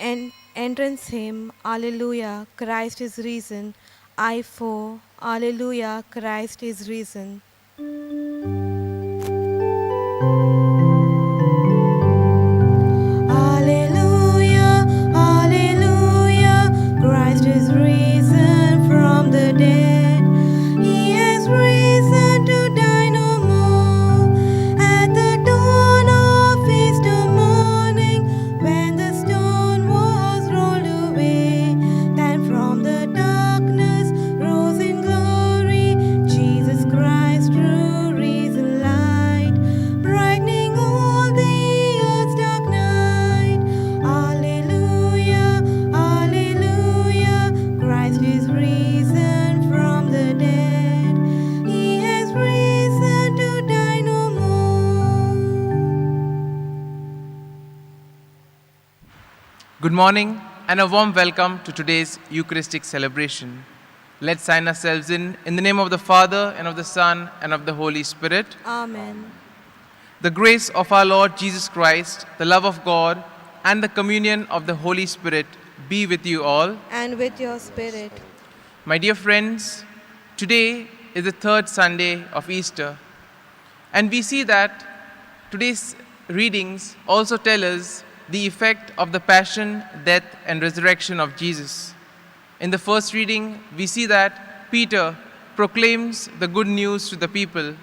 Entrance hymn, Alleluia, Christ is risen. I four, Alleluia, Christ is risen. Alleluia, Alleluia, Christ is risen from the dead. He has risen to die no more. At the dawn of Easter morning, when the stone was rolled away, then from the darkness rose in glory Jesus Christ, true risen light, brightening all the earth's dark night. Alleluia, Alleluia, Christ is risen from the dead. He has risen to die no more. Good morning and a warm welcome to today's Eucharistic celebration. Let's sign ourselves in the name of the Father and of the Son and of the Holy Spirit. Amen. The grace of our Lord Jesus Christ, the love of God, and the communion of the Holy Spirit be with you all. And with your spirit. My dear friends, today is the third Sunday of Easter, and we see that today's readings also tell us the effect of the passion, death, and resurrection of Jesus. In the first reading, we see that Peter proclaims the good news to the people.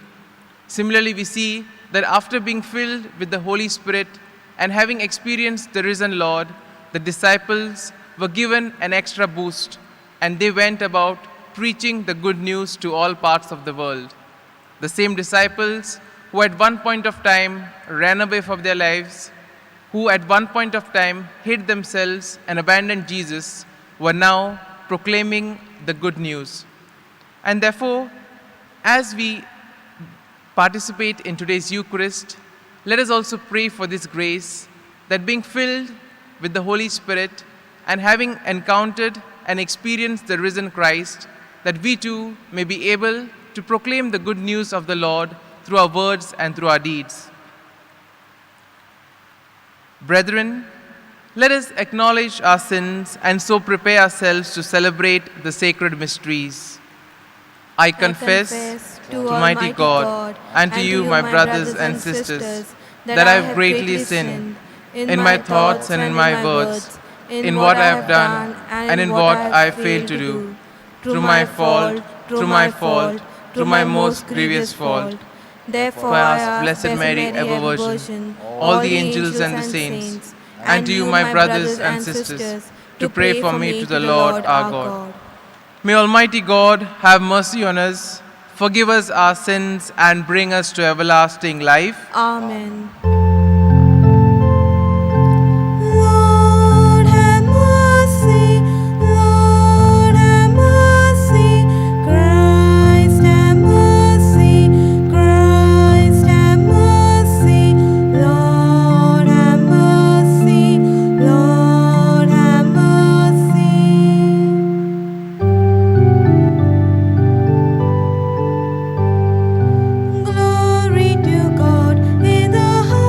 Similarly, we see that after being filled with the Holy Spirit and having experienced the risen Lord, the disciples were given an extra boost, and they went about preaching the good news to all parts of the world. The same disciples who at one point of time ran away from their lives, who at one point of time hid themselves and abandoned Jesus, were now proclaiming the good news. And therefore, as we participate in today's Eucharist, let us also pray for this grace, that being filled with the Holy Spirit and having encountered and experienced the risen Christ, that we too may be able to proclaim the good news of the Lord through our words and through our deeds. Brethren, let us acknowledge our sins and so prepare ourselves to celebrate the sacred mysteries. I confess to Almighty God and to you, my brothers and sisters, that I have greatly sinned in my thoughts and in my words, in what I have done and in what I have failed to do, through my fault, through my most grievous fault. Therefore, I ask Blessed Mary, ever Virgin, all the angels and the saints, and to you, my brothers and sisters, to pray for me to the Lord our God. May Almighty God have mercy on us, forgive us our sins, and bring us to everlasting life. Amen. Lord have mercy, Lord have mercy, Christ have mercy, Christ have mercy, Lord have mercy, Lord have mercy. Glory to God in the highest.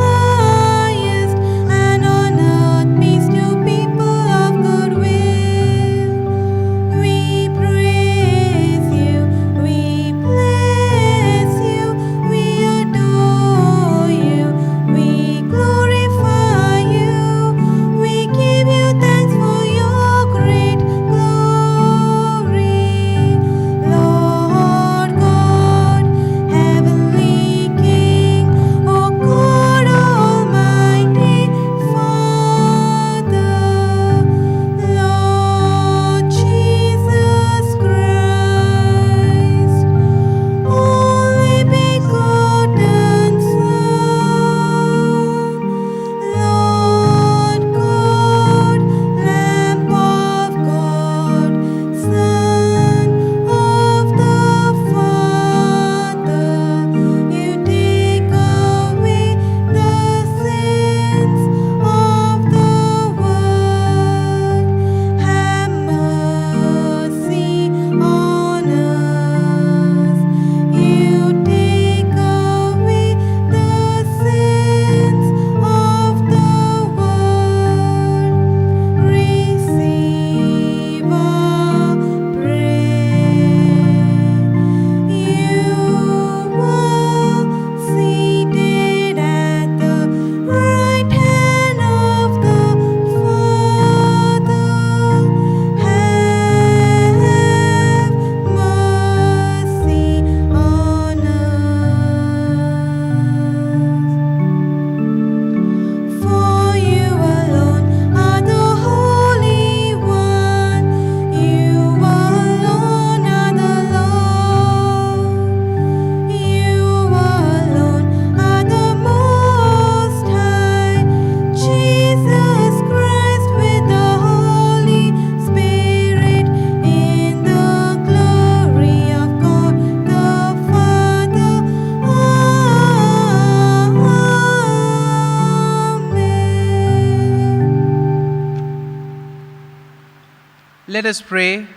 Let us pray.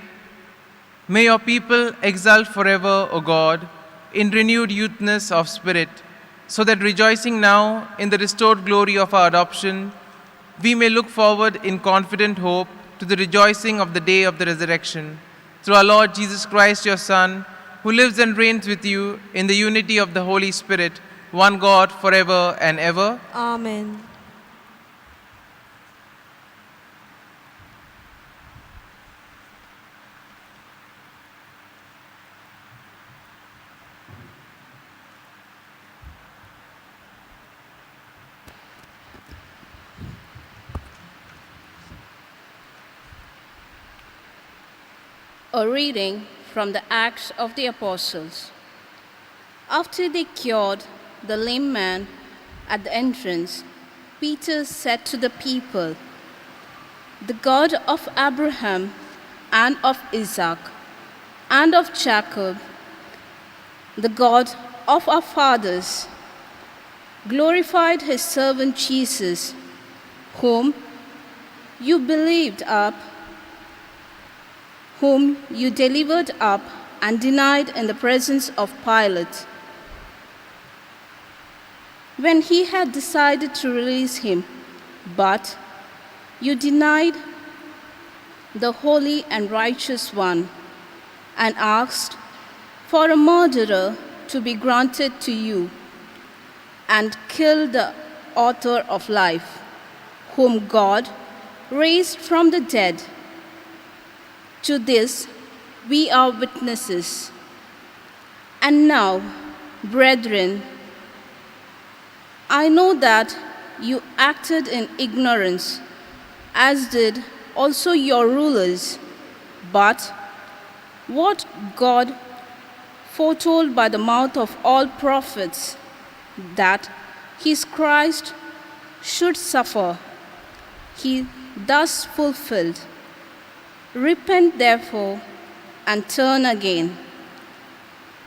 May your people exult forever, O God, in renewed youthness of spirit, so that rejoicing now in the restored glory of our adoption, we may look forward in confident hope to the rejoicing of the day of the resurrection. Through our Lord Jesus Christ, your Son, who lives and reigns with you in the unity of the Holy Spirit, one God, forever and ever. Amen. A reading from the Acts of the Apostles. After they cured the lame man at the entrance, Peter said to the people, "The God of Abraham and of Isaac and of Jacob, the God of our fathers, glorified his servant Jesus, whom you delivered up and denied in the presence of Pilate. When he had decided to release him, but you denied the Holy and Righteous One and asked for a murderer to be granted to you and killed the author of life, whom God raised from the dead. To this we are witnesses. And now, brethren, I know that you acted in ignorance, as did also your rulers. But what God foretold by the mouth of all prophets, that his Christ should suffer, he thus fulfilled. Repent therefore and turn again,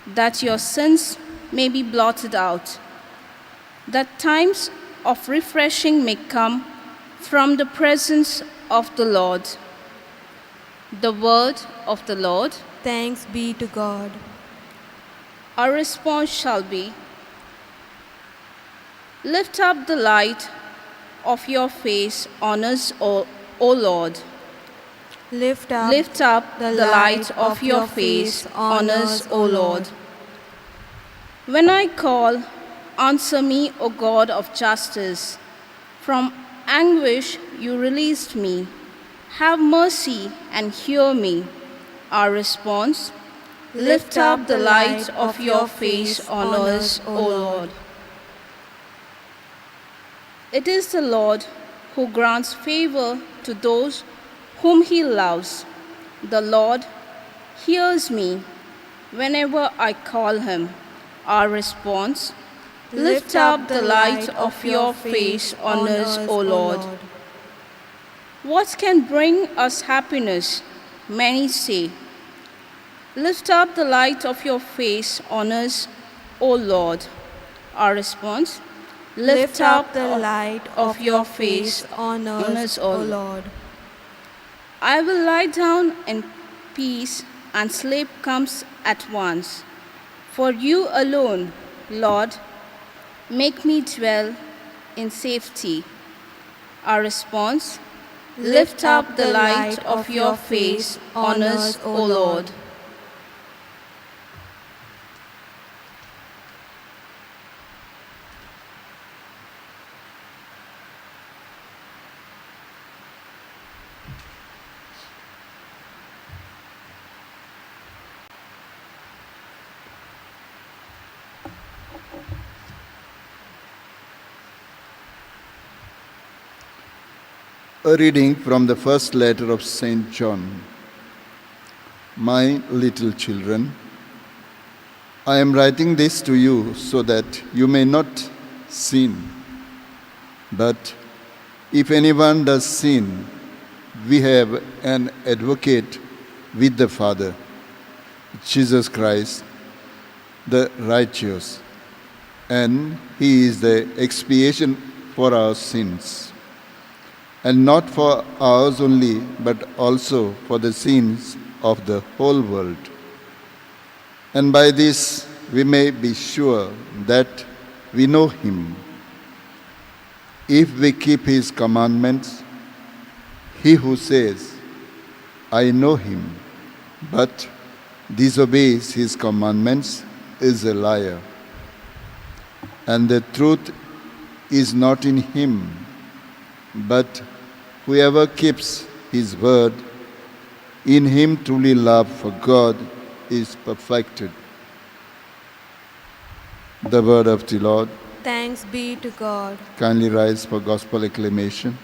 that your sins may be blotted out, that times of refreshing may come from the presence of the Lord." The word of the Lord. Thanks be to God. Our response shall be, "Lift up the light of your face on us, O Lord. Lift up the light of your face on us, O Lord. When I call, answer me, O God of justice. From anguish you released me. Have mercy and hear me." Our response: Lift up the light of your face on us, O Lord. It is the Lord who grants favor to those whom he loves. The Lord hears me whenever I call him. Our response: Lift up the light of your face on us, O Lord. What can bring us happiness? Many say. Lift up the light of your face on us, O Lord. Our response: Lift up the light of your face on us, O Lord. I will lie down in peace, and sleep comes at once. For you alone, Lord, make me dwell in safety. Our response: Lift up the light of your face on us, O Lord. A reading from the first letter of St. John. My little children, I am writing this to you so that you may not sin. But if anyone does sin, we have an advocate with the Father, Jesus Christ, the righteous, and he is the expiation for our sins. and not for ours only, but also for the sins of the whole world. And by this we may be sure that we know him. If we keep his commandments, he who says, I know him, but disobeys his commandments is a liar, and the truth is not in him. But whoever keeps his word, in him truly love for God is perfected. The word of the Lord. Thanks be to God. Kindly rise for gospel acclamation.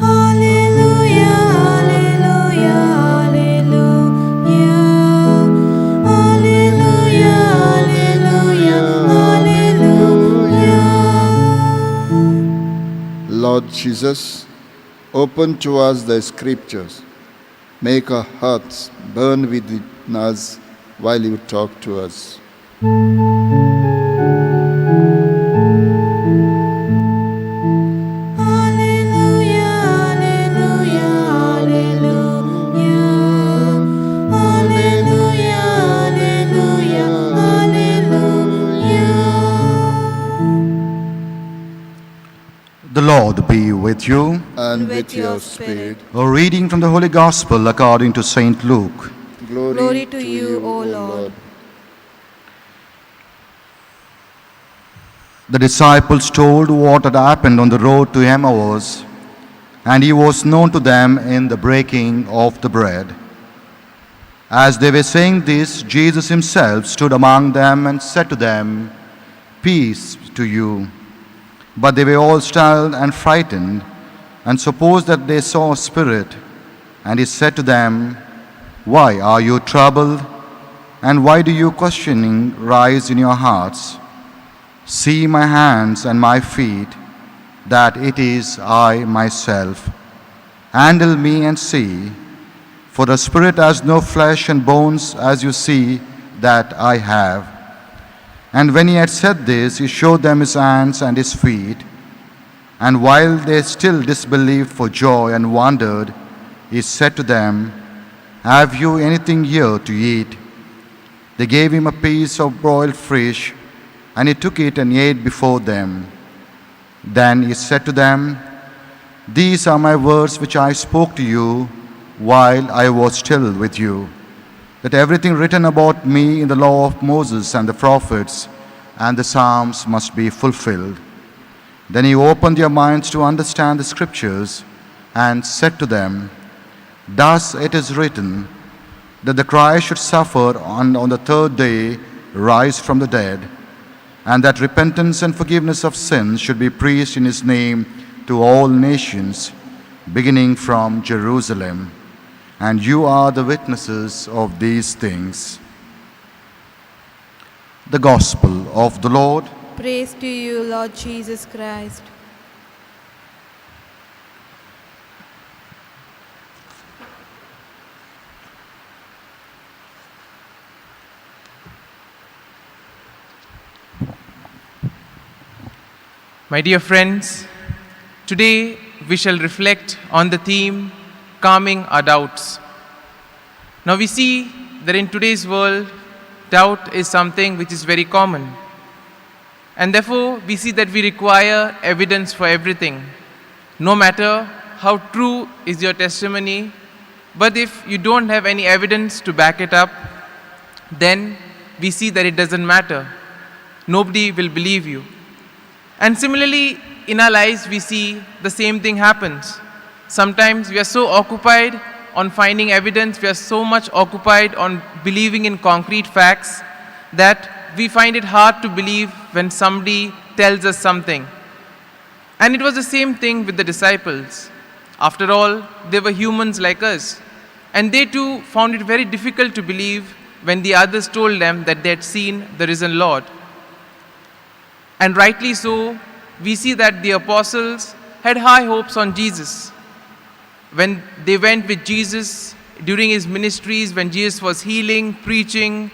Hallelujah, hallelujah, hallelujah. Hallelujah, hallelujah, hallelujah. Lord Jesus, open to us the scriptures. Make our hearts burn within us while you talk to us. Hallelujah, hallelujah, hallelujah. Hallelujah, hallelujah, hallelujah. The Lord be with you. And with with your your spirit. A reading from the Holy Gospel according to St. Luke. Glory to you, O Lord. The disciples told what had happened on the road to Emmaus, and he was known to them in the breaking of the bread. As they were saying this, Jesus himself stood among them and said to them, Peace to you. But they were all startled and frightened, and supposed that they saw a spirit. And he said to them, Why are you troubled? And why do you questioning rise in your hearts? See my hands and my feet, that it is I myself. Handle me and see, for the spirit has no flesh and bones as you see that I have. And when he had said this, he showed them his hands and his feet. And while they still disbelieved for joy and wondered, he said to them, Have you anything here to eat? They gave him a piece of broiled fish, and he took it and ate before them. Then he said to them, These are my words which I spoke to you while I was still with you, that everything written about me in the law of Moses and the prophets and the Psalms must be fulfilled. Then he opened their minds to understand the Scriptures and said to them, Thus it is written, that the Christ should suffer and on the third day rise from the dead, and that repentance and forgiveness of sins should be preached in his name to all nations, beginning from Jerusalem. And you are the witnesses of these things. The Gospel of the Lord. Praise to you, Lord Jesus Christ. My dear friends, today we shall reflect on the theme, calming our doubts. Now we see that in today's world, doubt is something which is very common. And therefore, we see that we require evidence for everything. No matter how true is your testimony, but if you don't have any evidence to back it up, then we see that it doesn't matter. Nobody will believe you. And similarly, in our lives, we see the same thing happens. Sometimes we are so occupied on finding evidence, we are so much occupied on believing in concrete facts that we find it hard to believe when somebody tells us something. And it was the same thing with the disciples. After all, they were humans like us. And they too found it very difficult to believe when the others told them that they had seen the risen Lord. And rightly so, we see that the apostles had high hopes on Jesus. When they went with Jesus during his ministries, when Jesus was healing, preaching,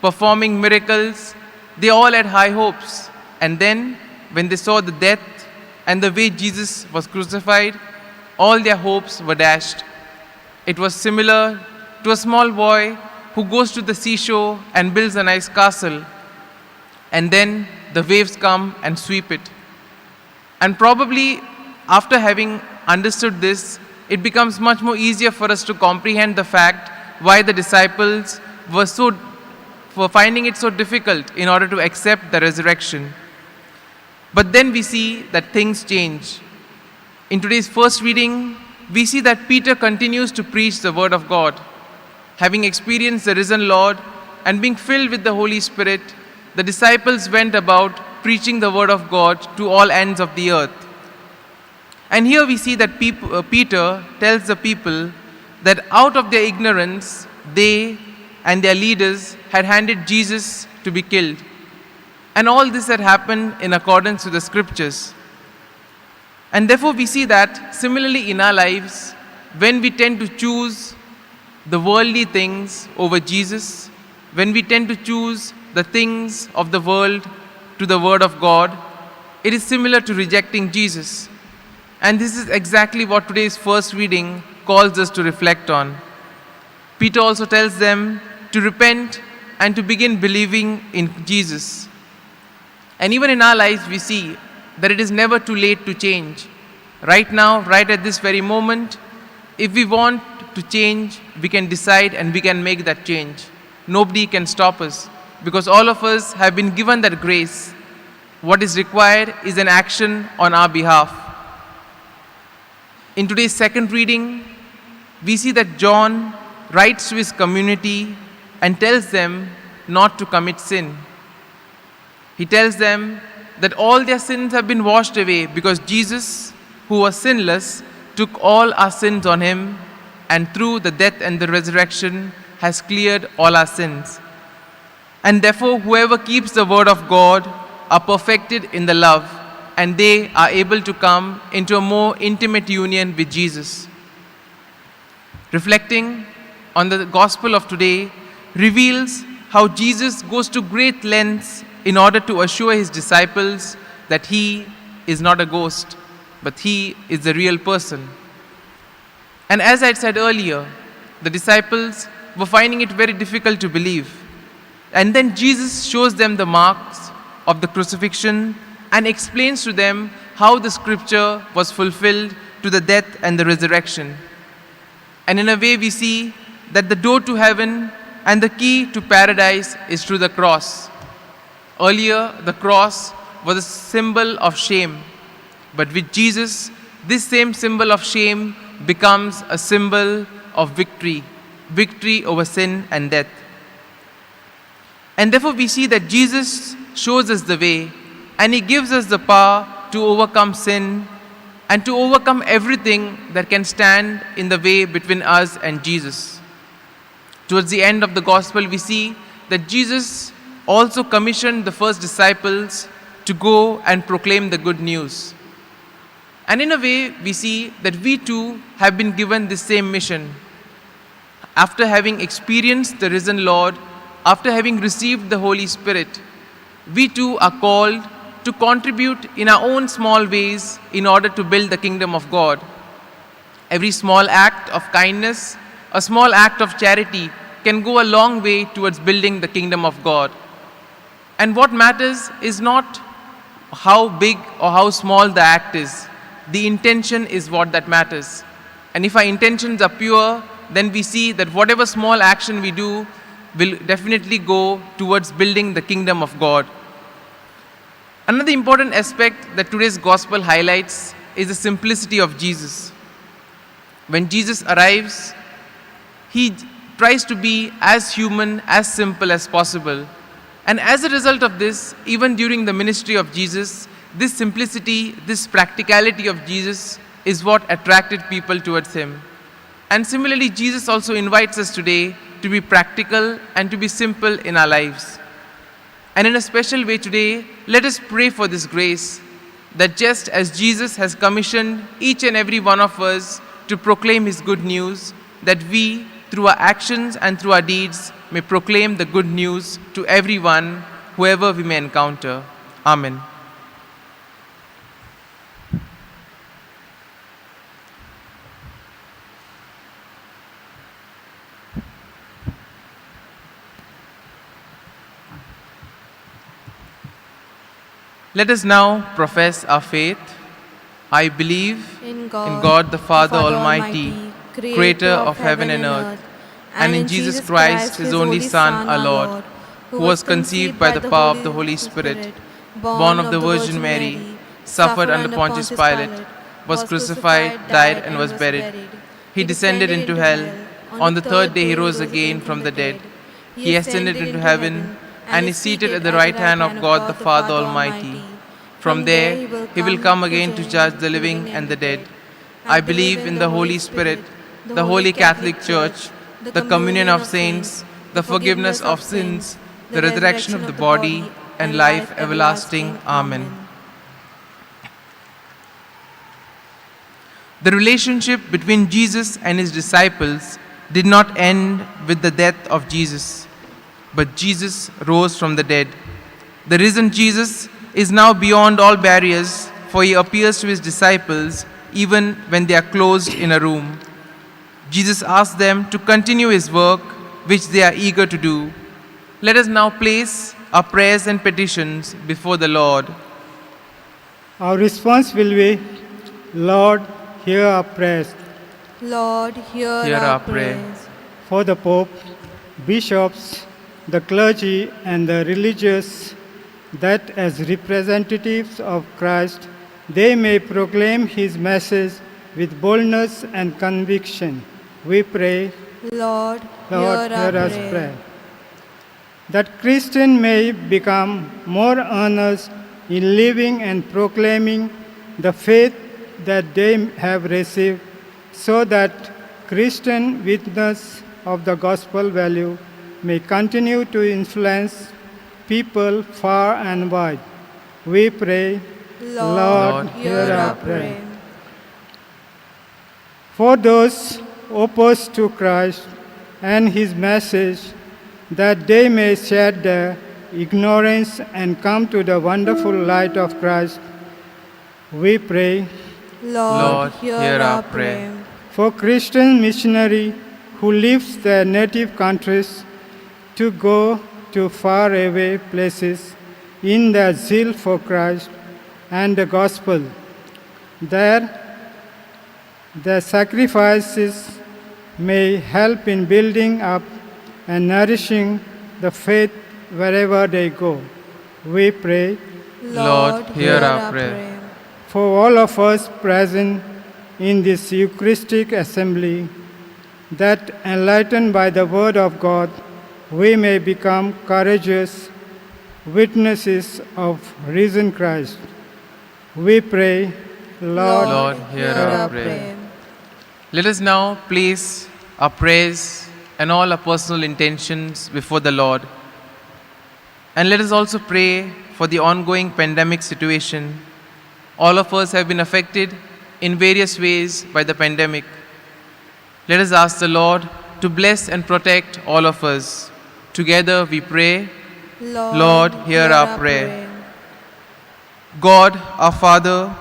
performing miracles, they all had high hopes. And then, when they saw the death and the way Jesus was crucified, all their hopes were dashed. It was similar to a small boy who goes to the seashore and builds a nice castle, and then the waves come and sweep it. And probably after having understood this, it becomes much more easier for us to comprehend the fact why the disciples were finding it so difficult in order to accept the resurrection. But then we see that things change. In today's first reading, we see that Peter continues to preach the word of God. Having experienced the risen Lord and being filled with the Holy Spirit, the disciples went about preaching the word of God to all ends of the earth. And here we see that Peter tells the people that out of their ignorance, they and their leaders had handed Jesus to be killed. And all this had happened in accordance with the scriptures. And therefore we see that similarly in our lives, when we tend to choose the worldly things over Jesus, when we tend to choose the things of the world to the word of God, it is similar to rejecting Jesus. And this is exactly what today's first reading calls us to reflect on. Peter also tells them to repent and to begin believing in Jesus. And even in our lives, we see that it is never too late to change. Right now, right at this very moment, if we want to change, we can decide and we can make that change. Nobody can stop us because all of us have been given that grace. What is required is an action on our behalf. In today's second reading, we see that John writes to his community and tells them not to commit sin. He tells them that all their sins have been washed away because Jesus, who was sinless, took all our sins on him, and through the death and the resurrection has cleared all our sins. And therefore, whoever keeps the word of God are perfected in the love, and they are able to come into a more intimate union with Jesus. Reflecting on the gospel of today reveals how Jesus goes to great lengths in order to assure his disciples that he is not a ghost, but he is the real person. And as I said earlier, the disciples were finding it very difficult to believe. And then Jesus shows them the marks of the crucifixion and explains to them how the scripture was fulfilled to the death and the resurrection. And in a way we see that the door to heaven and the key to paradise is through the cross. Earlier, the cross was a symbol of shame. But with Jesus, this same symbol of shame becomes a symbol of victory, victory over sin and death. And therefore we see that Jesus shows us the way, and he gives us the power to overcome sin and to overcome everything that can stand in the way between us and Jesus. Towards the end of the gospel, we see that Jesus also commissioned the first disciples to go and proclaim the good news. And in a way, we see that we too have been given this same mission. After having experienced the risen Lord, after having received the Holy Spirit, we too are called to contribute in our own small ways in order to build the kingdom of God. Every small act of kindness, a small act of charity can go a long way towards building the kingdom of God. And what matters is not how big or how small the act is. The intention is what that matters. And if our intentions are pure, then we see that whatever small action we do will definitely go towards building the kingdom of God. Another important aspect that today's gospel highlights is the simplicity of Jesus. When Jesus arrives, he tries to be as human, as simple as possible. And as a result of this, even during the ministry of Jesus, this simplicity, this practicality of Jesus is what attracted people towards him. And similarly, Jesus also invites us today to be practical and to be simple in our lives. And in a special way today, let us pray for this grace, that just as Jesus has commissioned each and every one of us to proclaim his good news, that we, through our actions and through our deeds, may proclaim the good news to everyone whoever we may encounter. Amen. Let us now profess our faith. I believe in God the Father Almighty, creator of heaven and earth, and in Jesus Christ, his only Son, our Lord, who was conceived by the power of the Holy Spirit, born of the Virgin Mary, suffered under Pontius Pilate, was crucified, died, and was buried. He descended into hell. On the third day he rose again from the dead. He ascended into heaven and is seated at the right hand of God the Father Almighty. From there he will come again to judge the living and the dead. I believe in the Holy Spirit, the Holy Catholic Church, the communion of saints, the forgiveness of sins, the resurrection of the body, and life everlasting. Amen. The relationship between Jesus and his disciples did not end with the death of Jesus, but Jesus rose from the dead. The risen Jesus is now beyond all barriers, for he appears to his disciples even when they are closed in a room. Jesus asks them to continue his work, which they are eager to do. Let us now place our prayers and petitions before the Lord. Our response will be, Lord, hear our prayers. Lord, hear our prayers. For the Pope, bishops, the clergy, and the religious, that as representatives of Christ, they may proclaim his message with boldness and conviction. We pray, Lord, Lord, hear our us prayer. pray. That Christians may become more earnest in living and proclaiming the faith that they have received, so that Christian witness of the gospel value may continue to influence people far and wide. We pray, Lord, hear our prayer. For those opposed to Christ and his message, that they may shed their ignorance and come to the wonderful light of Christ, we pray. Lord, hear our prayer. For Christian missionaries who leave their native countries to go to faraway places in their zeal for Christ and the gospel, there their sacrifices may help in building up and nourishing the faith wherever they go. We pray. Lord, hear our prayer. For all of us present in this Eucharistic assembly, that enlightened by the word of God, we may become courageous witnesses of risen Christ. We pray, Lord, hear our prayer. Let us now place our prayers and all our personal intentions before the Lord. And let us also pray for the ongoing pandemic situation. All of us have been affected in various ways by the pandemic. Let us ask the Lord to bless and protect all of us. Together we pray, Lord, hear our prayer. God, our Father,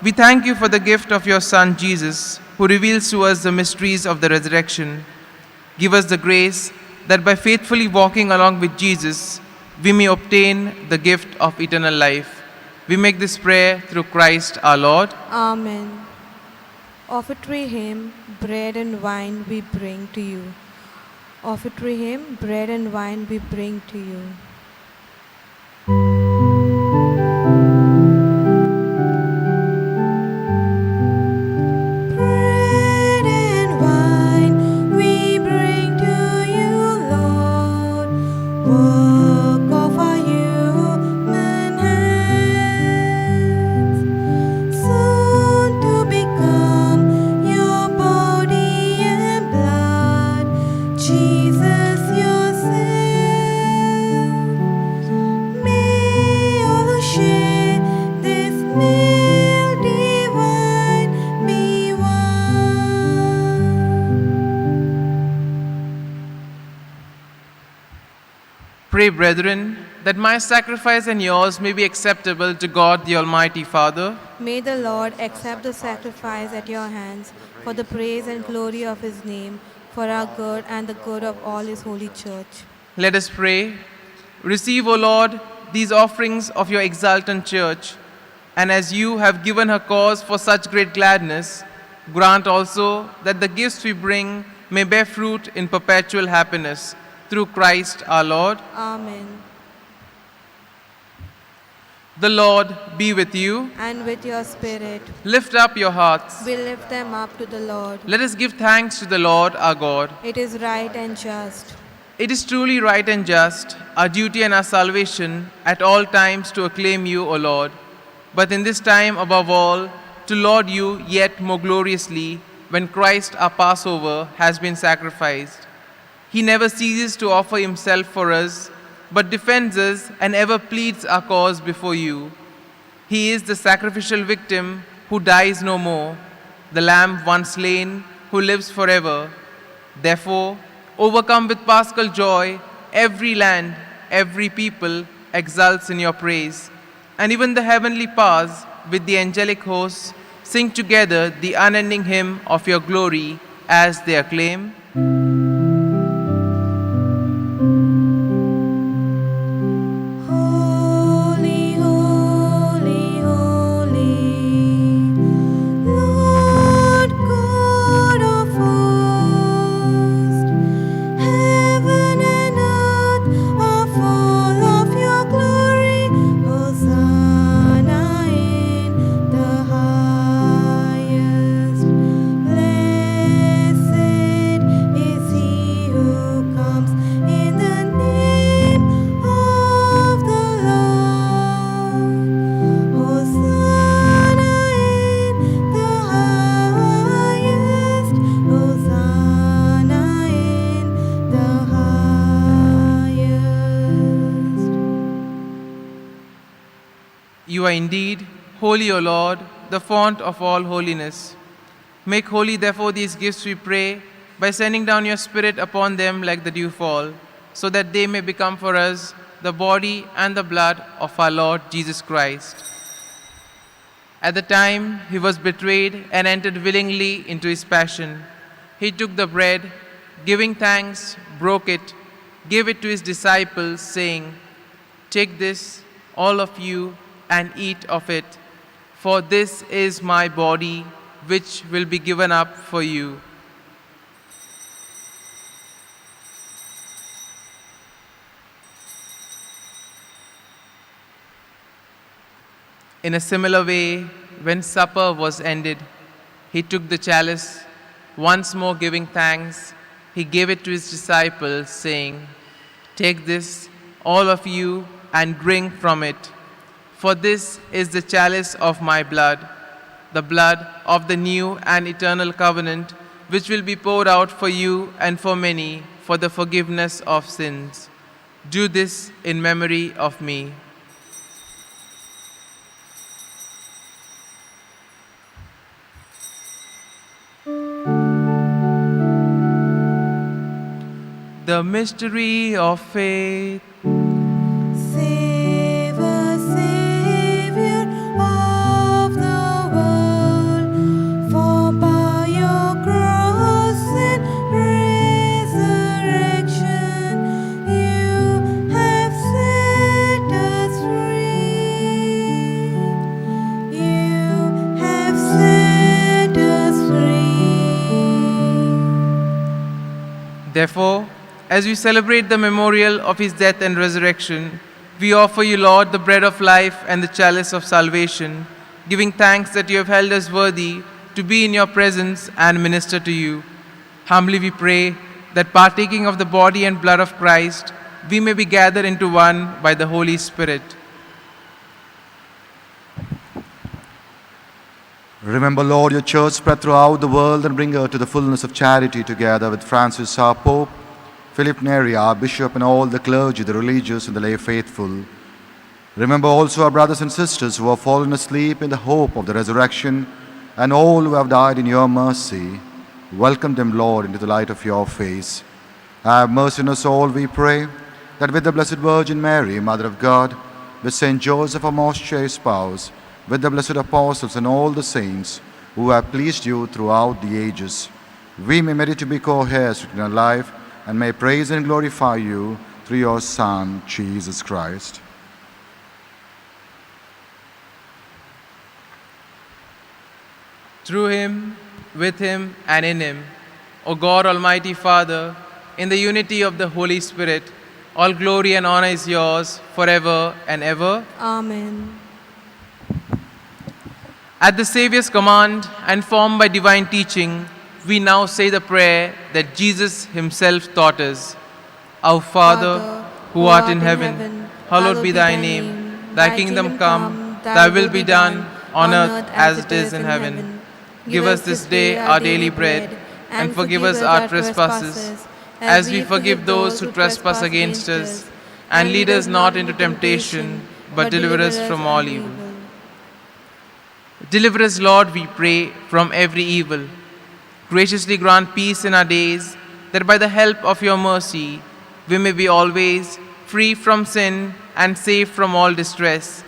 we thank you for the gift of your Son, Jesus, who reveals to us the mysteries of the resurrection. Give us the grace that by faithfully walking along with Jesus, we may obtain the gift of eternal life. We make this prayer through Christ our Lord. Amen. Offertory hymn, bread and wine we bring to you. Offertory hymn, bread and wine we bring to you. Bread and wine we bring to you, Lord. Work of our human hands, soon to become your body and blood, Jesus yourself. May all who share this meal divine be one. Pray, brethren, that my sacrifice and yours may be acceptable to God the Almighty Father. May the Lord accept the sacrifice at your hands for the praise and glory of his name, for our good and the good of all his holy church. Let us pray. Receive, O Lord, these offerings of your exultant church, and as you have given her cause for such great gladness, grant also that the gifts we bring may bear fruit in perpetual happiness, through Christ our Lord. Amen. The Lord be with you. And with your spirit, Lift up your hearts. we lift them up to the Lord. Let us give thanks to the Lord our God. It is right and just. It is truly right and just, our duty and our salvation, at all times to acclaim you, O Lord, but in this time above all, to laud you yet more gloriously, when Christ our Passover has been sacrificed. He never ceases to offer himself for us, but defends us and ever pleads our cause before you. He is the sacrificial victim who dies no more, the Lamb once slain who lives forever. Therefore, overcome with paschal joy, every land, every people exults in your praise, and even the heavenly powers with the angelic hosts sing together the unending hymn of your glory as they acclaim. Holy, holy, holy, Lord God of hosts, heaven and earth are full of your glory. Hosanna in the highest. Blessed is he who comes in the name of the Lord. Hosanna in the highest. Hosanna in the highest. You are indeed holy, O Lord, the fount of all holiness. Make holy, therefore, these gifts, we pray, by sending down your Spirit upon them like the dewfall, so that they may become for us the body and the blood of our Lord Jesus Christ. At the time he was betrayed and entered willingly into his passion, he took the bread, giving thanks, broke it, gave it to his disciples, saying, "Take this, all of you, and eat of it, for this is my body, which will be given up for you." In a similar way, when supper was ended, he took the chalice, once more giving thanks, he gave it to his disciples, saying, "Take this, all of you, and drink from it. For this is the chalice of my blood, the blood of the new and eternal covenant, which will be poured out for you and for many for the forgiveness of sins. Do this in memory of me." The mystery of faith. Save us, Savior of the world, for by your cross and resurrection you have set us free. You have set us free. Therefore, as we celebrate the memorial of his death and resurrection, we offer you, Lord, the bread of life and the chalice of salvation, giving thanks that you have held us worthy to be in your presence and minister to you. Humbly we pray that partaking of the body and blood of Christ, we may be gathered into one by the Holy Spirit. Remember, Lord, your church spread throughout the world and bring her to the fullness of charity, together with Francis, our Pope, Philip Neri, our Bishop, and all the clergy, the religious, and the lay faithful. Remember also our brothers and sisters who have fallen asleep in the hope of the resurrection, and all who have died in your mercy. Welcome them, Lord, into the light of your face. Have mercy on us all, we pray, that with the Blessed Virgin Mary, Mother of God, with Saint Joseph, our most chaste spouse, with the blessed apostles and all the saints who have pleased you throughout the ages, we may merit to be co-heirs with eternal life and may praise and glorify you through your Son, Jesus Christ. Through him, with him, and in him, O God, Almighty Father, in the unity of the Holy Spirit, all glory and honor is yours forever and ever. Amen. At the Saviour's command and formed by divine teaching, we now say the prayer that Jesus himself taught us. Our Father, who art in heaven, hallowed be thy name. Thy kingdom come, thy will be done on earth as it is in heaven. Give us this day our daily bread, and forgive us our trespasses, as we forgive those who trespass against us. And lead us not into temptation, but deliver us from all evil. Deliver us, Lord, we pray, from every evil. Graciously grant peace in our days, that by the help of your mercy, we may be always free from sin and safe from all distress,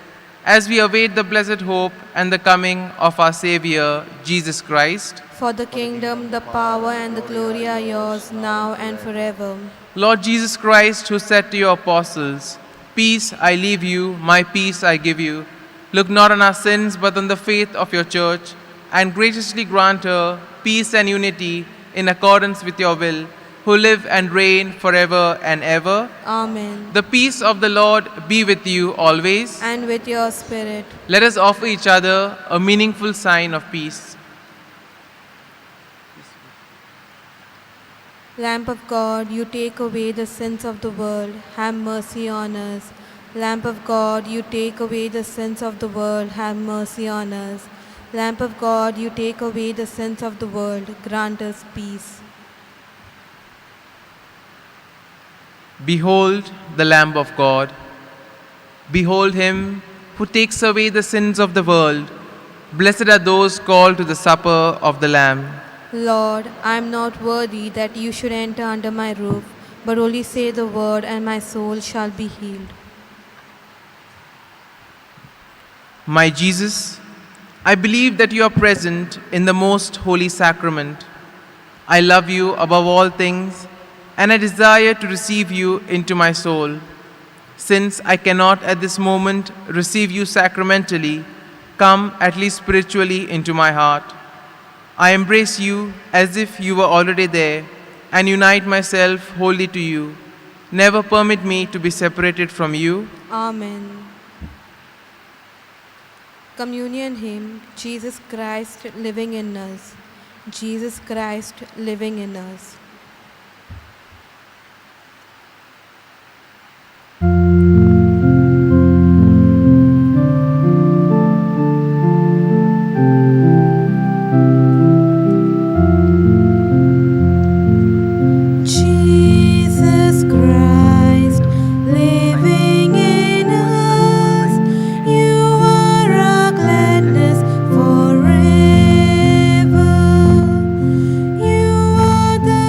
as we await the blessed hope and the coming of our Savior, Jesus Christ. For the kingdom, the power, and the glory are yours, now and forever. Lord Jesus Christ, who said to your apostles, "Peace I leave you, my peace I give you," look not on our sins, but on the faith of your church, and graciously grant her peace and unity in accordance with your will, who live and reign forever and ever. Amen. The peace of the Lord be with you always. And with your spirit. Let us offer each other a meaningful sign of peace. Lamp of God, you take away the sins of the world, have mercy on us. Lamp of God, you take away the sins of the world, have mercy on us. Lamp of God, you take away the sins of the world, grant us peace. Behold the Lamb of God. Behold him who takes away the sins of the world. Blessed are those called to the supper of the Lamb. Lord, I am not worthy that you should enter under my roof, but only say the word, and my soul shall be healed. My Jesus, I believe that you are present in the most holy sacrament. I love you above all things, and I desire to receive you into my soul. Since I cannot at this moment receive you sacramentally, come at least spiritually into my heart. I embrace you as if you were already there, and unite myself wholly to you. Never permit me to be separated from you. Amen. Communion hymn, Jesus Christ living in us. Jesus Christ living in us. Jesus Christ living in us, you are our gladness forever. You are the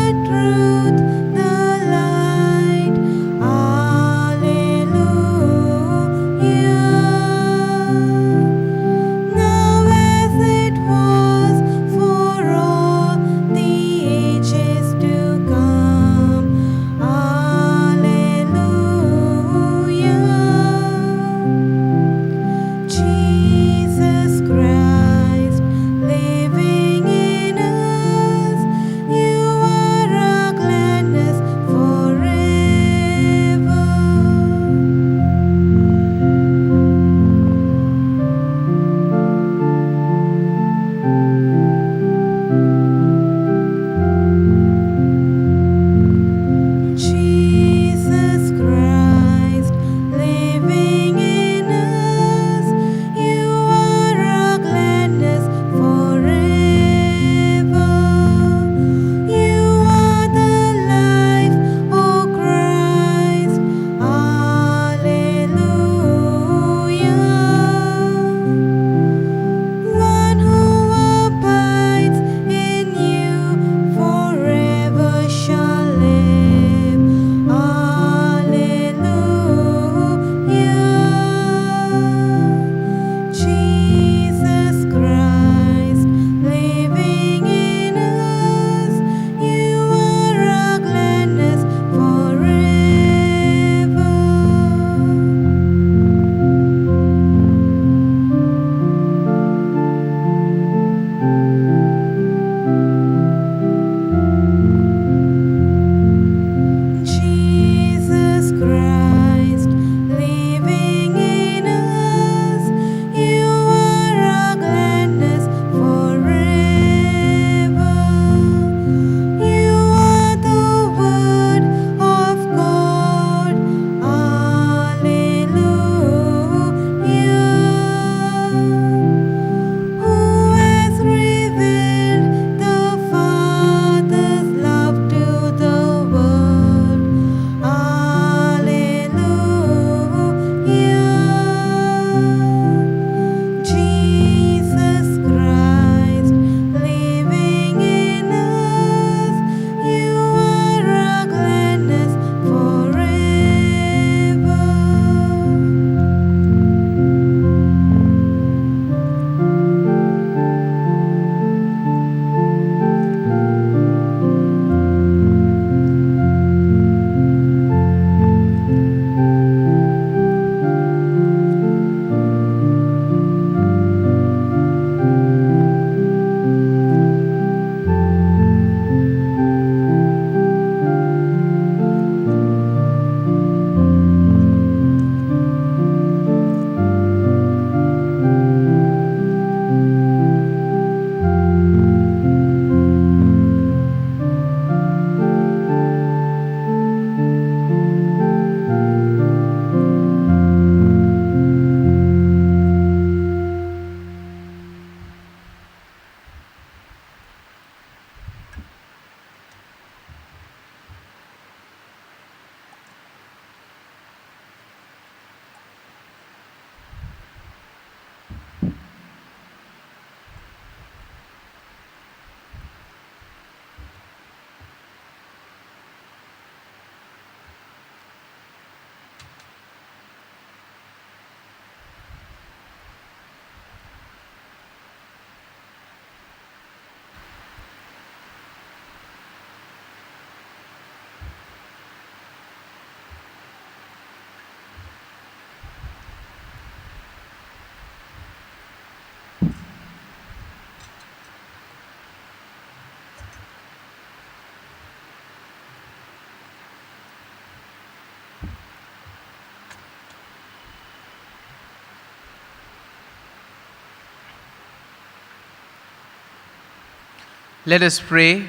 Let us pray.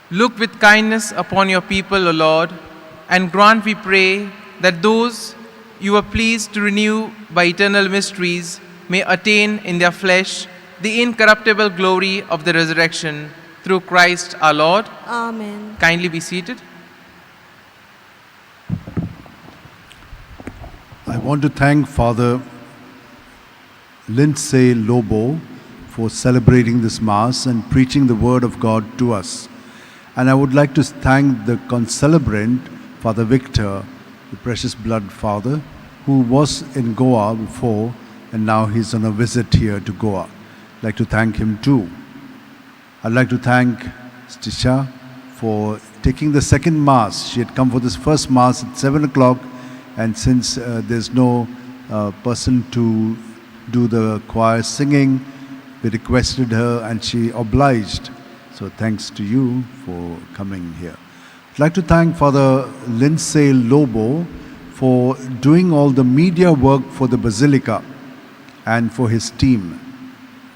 Look with kindness upon your people, O Lord, and grant, we pray, that those you are pleased to renew by eternal mysteries may attain in their flesh the incorruptible glory of the resurrection through Christ our Lord. Amen. Kindly be seated. I want to thank Father Lindsay Lobo for celebrating this Mass and preaching the Word of God to us. And I would like to thank the Celebrant, Father Victor, the precious blood father, who was in Goa before and now he's on a visit here to Goa. I'd like to thank him too. I'd like to thank Stisha for taking the second Mass. She had come for this first Mass at 7 o'clock, and since there's no person to do the choir singing, we requested her and she obliged. So thanks to you for coming here. I'd like to thank Father Lindsay Lobo for doing all the media work for the Basilica and for his team.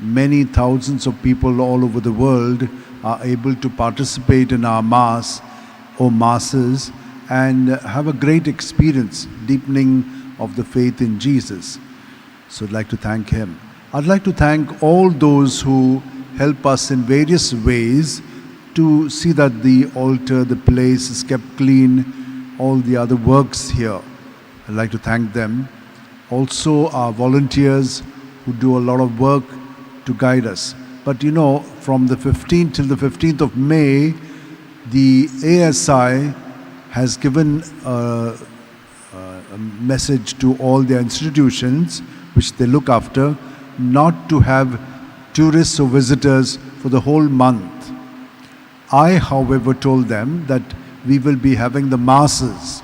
Many thousands of people all over the world are able to participate in our Mass or Masses and have a great experience, deepening of the faith in Jesus. So I'd like to thank him. I'd like to thank all those who help us in various ways to see that the altar, the place is kept clean, all the other works here. I'd like to thank them. Also our volunteers who do a lot of work to guide us. But you know, from the 15th till the 15th of May, the ASI has given a message to all their institutions, which they look after, not to have tourists or visitors for the whole month. I, however, told them that we will be having the Masses.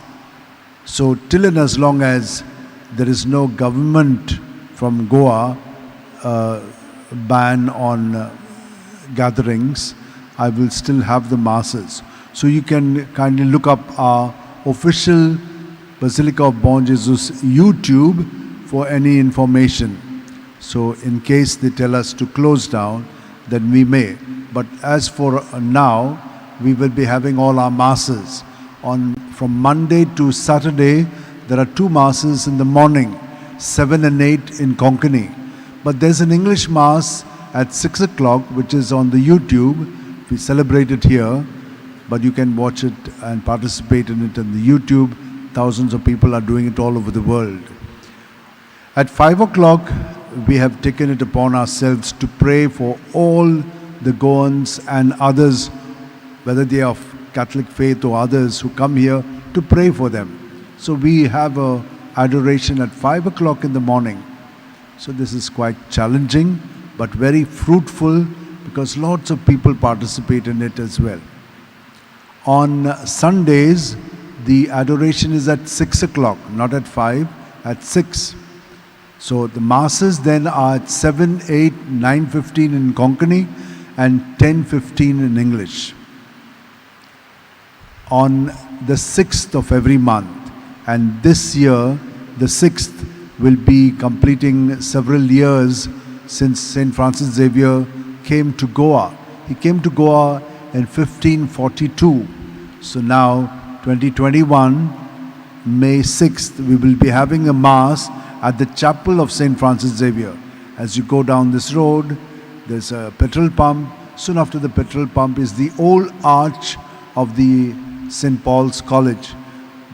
So till and as long as there is no government from Goa ban on gatherings, I will still have the Masses. So you can kindly look up our official Basilica of Bom Jesus YouTube for any information. So in case they tell us to close down, then we may. But as for now, we will be having all our Masses. From Monday to Saturday, there are 2 Masses in the morning, 7 and 8 in Konkani. But there's an English Mass at 6 o'clock, which is on the YouTube. We celebrate it here, but you can watch it and participate in it on the YouTube. Thousands of people are doing it all over the world. At 5 o'clock, we have taken it upon ourselves to pray for all the Goans and others, whether they are of Catholic faith or others who come here, to pray for them. So we have a adoration at 5 o'clock in the morning. So this is quite challenging, but very fruitful, because lots of people participate in it as well. On Sundays, the adoration is at 6 o'clock, not at 5, at 6. So the Masses then are at 7, 8, 9:15 in Konkani and 10:15 in English. On the 6th of every month, and this year, the 6th will be completing several years since St. Francis Xavier came to Goa. He came to Goa in 1542. So now, 2021, May 6th, we will be having a Mass at the chapel of St. Francis Xavier. As you go down this road, there's a petrol pump. Soon after the petrol pump is the old arch of the St. Paul's College.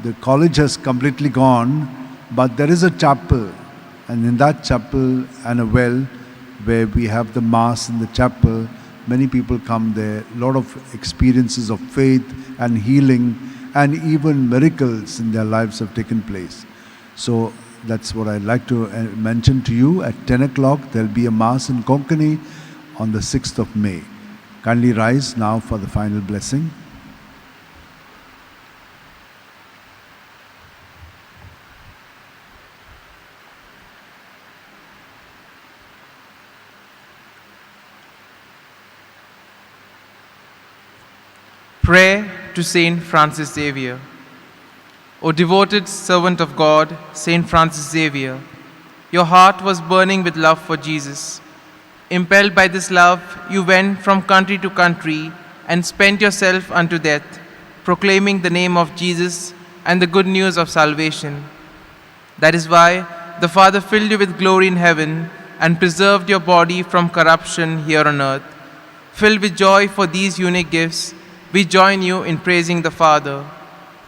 The college has completely gone, but there is a chapel, and in that chapel and a well where we have the Mass in the chapel, many people come there. A lot of experiences of faith and healing and even miracles in their lives have taken place. So that's what I'd like to mention to you. At 10 o'clock, there'll be a Mass in Konkani on the 6th of May. Kindly rise now for the final blessing. Prayer to Saint Francis Xavier. O devoted servant of God, Saint Francis Xavier, your heart was burning with love for Jesus. Impelled by this love, you went from country to country and spent yourself unto death, proclaiming the name of Jesus and the good news of salvation. That is why the Father filled you with glory in heaven and preserved your body from corruption here on earth. Filled with joy for these unique gifts, we join you in praising the Father.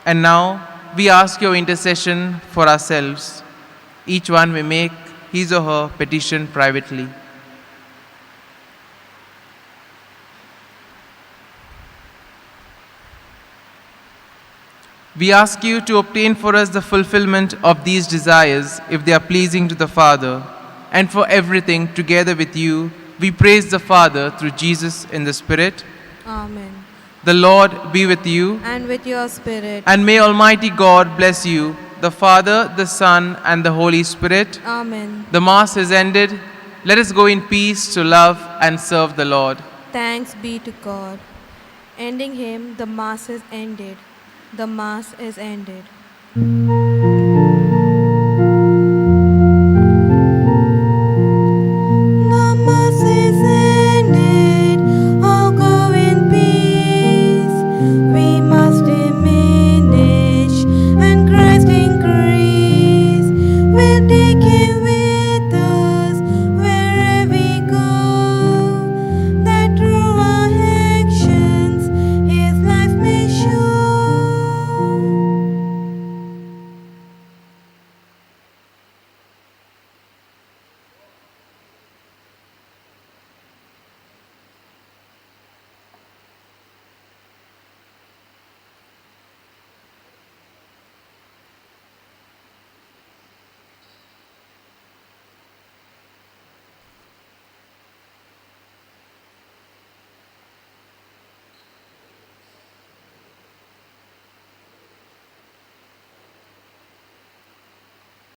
And now we ask your intercession for ourselves. Each one may make his or her petition privately. We ask you to obtain for us the fulfillment of these desires if they are pleasing to the Father, and for everything together with you, we praise the Father through Jesus in the Spirit. Amen. The Lord be with you, And with your spirit. and may Almighty God bless you, the Father, the Son, and the Holy Spirit. Amen. The Mass is ended. Let us go in peace to love and serve the Lord. Thanks be to God. Ending hymn, the Mass is ended. The Mass is ended.